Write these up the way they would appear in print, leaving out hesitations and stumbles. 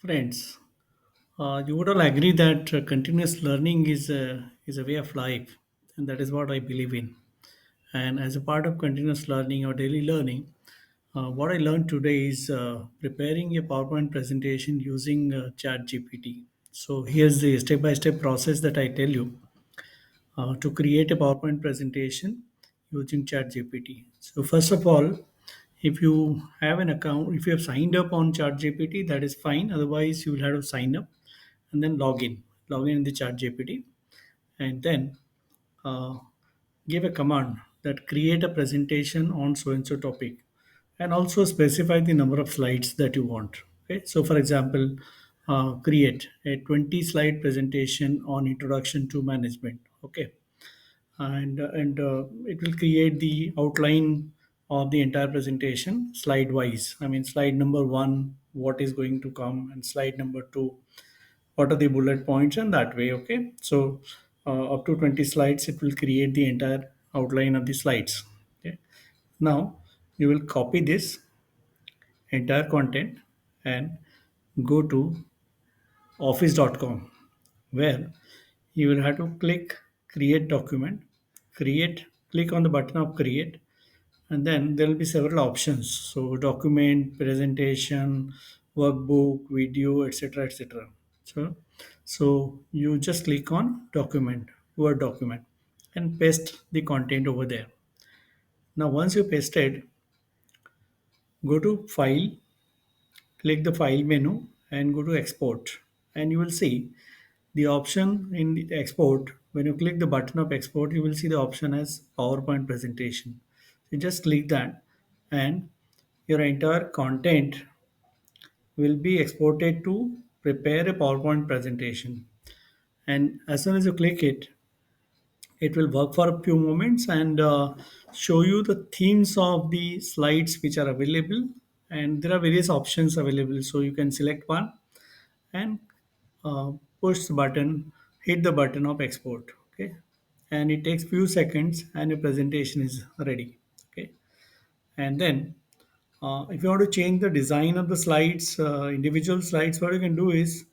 Friends, you would all agree that continuous learning is a way of life, and that is what I believe in. And as a part of continuous learning or daily learning, what I learned today is preparing a PowerPoint presentation using Chat GPT. So here's the step-by-step process that I tell you to create a PowerPoint presentation using Chat GPT. So first of all, if you have an account, if you have signed up on Chat GPT, that is fine. Otherwise, you will have to sign up and then log in the Chat GPT, and then uh, give a command that create a presentation on so and so topic, and also specify the number of slides that you want. Okay, so for example, create a 20 slide presentation on introduction to management. Okay, and it will create the outline of the entire presentation slide wise. I mean, slide number 1 what is going to come, and slide number 2 what are the bullet points, and that way. Okay, so up to 20 slides it will create the entire outline of the slides. Okay, now you will copy this entire content and go to office.com, where you will have to click create document, create, click on the button of create, and then there will be several options. So document, presentation, workbook, video, etc., etc. So you just click on document, word document, and paste the content over there. Now once you pasted, go to file, click the file menu, and go to export, and you will see the option in the export. When you click the button of export, you will see the option as PowerPoint presentation. You just click that, and your entire content will be exported to prepare a PowerPoint presentation. And as soon as you click it, it will work for a few moments and show you the themes of the slides which are available. And there are various options available, so you can select one and uh, push the button, hit the button of export. Okay, and it takes few seconds, and your presentation is ready. Okay, and then if you want to change the design of the slides, individual slides, what you can do is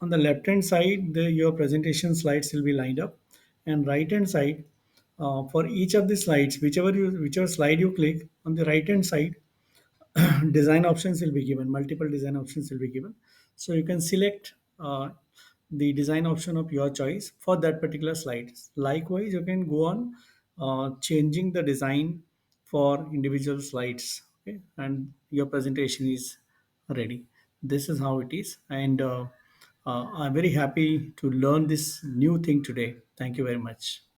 on the left hand side, your presentation slides will be lined up, and right hand side, for each of the slides, whichever slide you click on the right hand side, design options will be given. Multiple design options will be given, so you can select the design option of your choice for that particular slide. Likewise, you can go on changing the design for individual slides. Okay, and your presentation is ready. This is how it is, and I'm very happy to learn this new thing today. Thank you very much.